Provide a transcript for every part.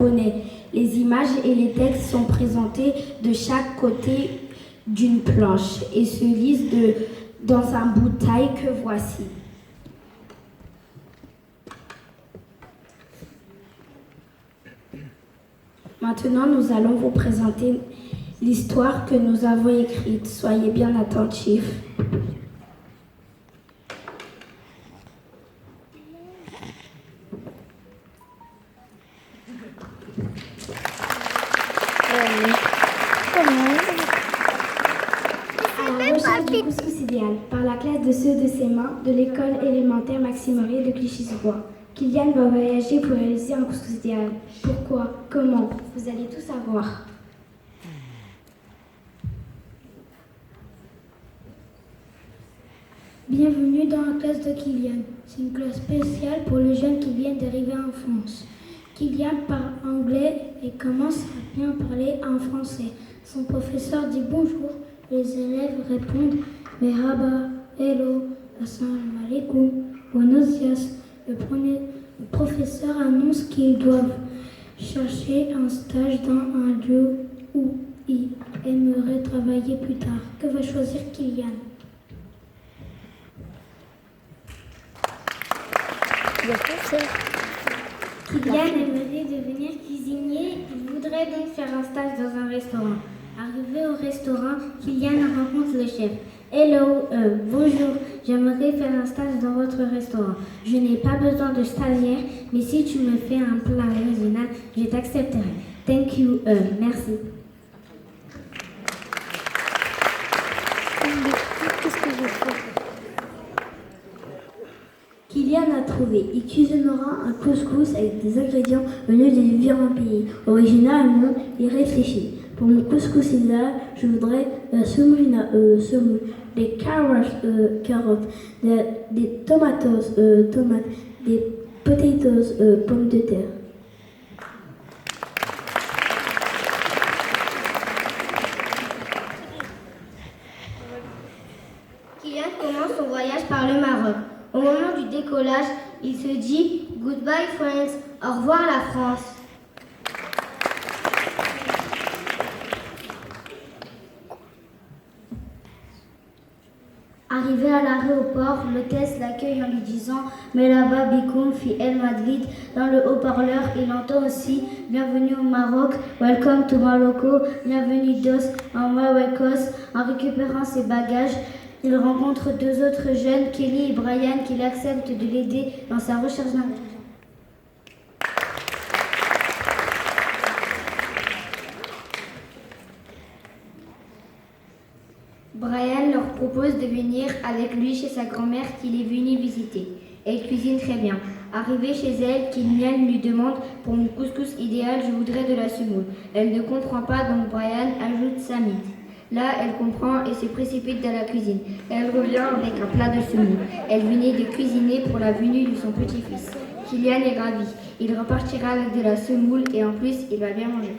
japonais. Les images et les textes sont présentés de chaque côté d'une planche et se lisent dans un bout de taille que voici. Maintenant, nous allons vous présenter l'histoire que nous avons écrite. Soyez bien attentifs. À la recherche du couscous idéal, par la classe de ceux de ses mains de l'école élémentaire Maxime Aurier de Clichy-sous-Bois. Kylian va voyager pour réaliser un couscous idéal. Pourquoi? Comment? Vous allez tout savoir. Bienvenue dans la classe de Kylian. C'est une classe spéciale pour les jeunes qui viennent d'arriver en France. Kylian parle anglais et commence à bien parler en français. Son professeur dit bonjour. Les élèves répondent Merhaba, hello, assalamu alaikum, buenos dias. Le professeur annonce qu'ils doivent chercher un stage dans un lieu où ils aimeraient travailler plus tard. Que va choisir Kylian? Kylian aimerait devenir cuisinier. Il voudrait donc faire un stage dans un restaurant. Arrivé au restaurant, Kylian rencontre le chef. Hello, bonjour, j'aimerais faire un stage dans votre restaurant. Je n'ai pas besoin de stagiaire, mais si tu me fais un plat original, je t'accepterai. Thank you, merci. Kylian a trouvé. Il cuisinera un couscous avec des ingrédients venus des différents pays. Originalement, il réfléchit. Pour mon couscous idéal, je voudrais semoule, des carottes, des tomates, des potatoes, pommes de terre. Kylian commence son voyage par le Maroc. Au moment du décollage, il se dit « Goodbye friends », au revoir la France. Arrivé à l'aéroport, l'hôtesse l'accueille en lui disant « Merhaba bikoum fi El Madrid ». Dans le haut-parleur, il entend aussi « Bienvenue au Maroc, welcome to Morocco, bienvenue dos en Marruecos ». En récupérant ses bagages, il rencontre deux autres jeunes, Kelly et Brian, qui acceptent de l'aider dans sa recherche d'un... Brian leur propose de venir avec lui chez sa grand-mère qu'il est venu visiter. Elle cuisine très bien. Arrivée chez elle, Kylian lui demande « Pour mon couscous idéal, je voudrais de la semoule ». Elle ne comprend pas, donc Brian ajoute sa mythe. Là, elle comprend et se précipite dans la cuisine. Elle revient avec un plat de semoule. Elle venait de cuisiner pour la venue de son petit-fils. Kylian est ravi. Il repartira avec de la semoule et en plus, il va bien manger.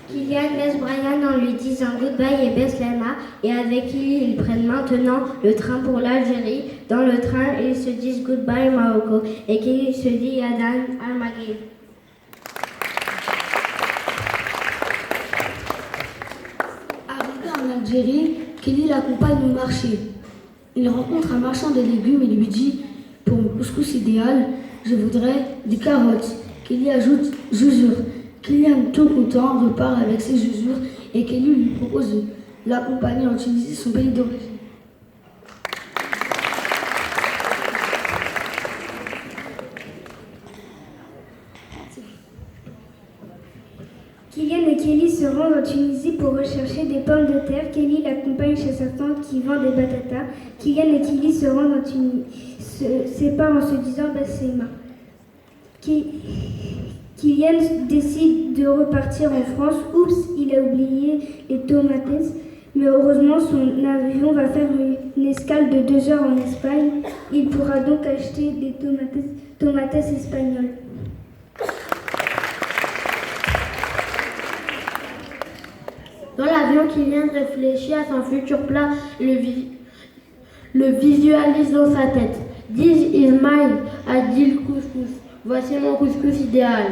Kylian laisse Brian en lui disant goodbye et baisse la main et avec lui ils prennent maintenant le train pour l'Algérie. Dans le train ils se disent goodbye Morocco et Kelly se dit Adan al-Maghrib. Arrivé en Algérie, Kelly l'accompagne au marché. Il rencontre un marchand de légumes et lui dit « Pour mon couscous idéal, je voudrais des carottes ». Kelly ajoute « Jujure ». Kylian, tout content, repart avec ses jujures et Kelly lui propose de l'accompagner en Tunisie, son pays d'origine. Kylian et Kelly se rendent en Tunisie pour rechercher des pommes de terre. Kelly l'accompagne chez sa tante qui vend des batatas. Kylian et Kelly se rendent en Tunisie, se séparent en se disant Bassema. Kylian décide de repartir en France. Oups, il a oublié les tomates. Mais heureusement, son avion va faire une escale de 2 heures en Espagne. Il pourra donc acheter des tomates espagnoles. Dans l'avion, Kylian réfléchit à son futur plat, le visualise dans sa tête. This is mine, a dit couscous. Voici mon couscous idéal.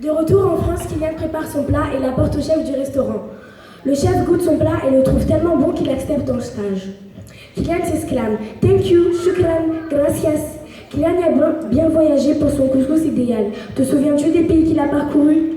De retour en France, Kylian prépare son plat et l'apporte au chef du restaurant. Le chef goûte son plat et le trouve tellement bon qu'il accepte dans le stage. Kylian s'exclame « Thank you, shukran, gracias ». Kylian a bien voyagé pour son couscous idéal. Te souviens-tu des pays qu'il a parcourus?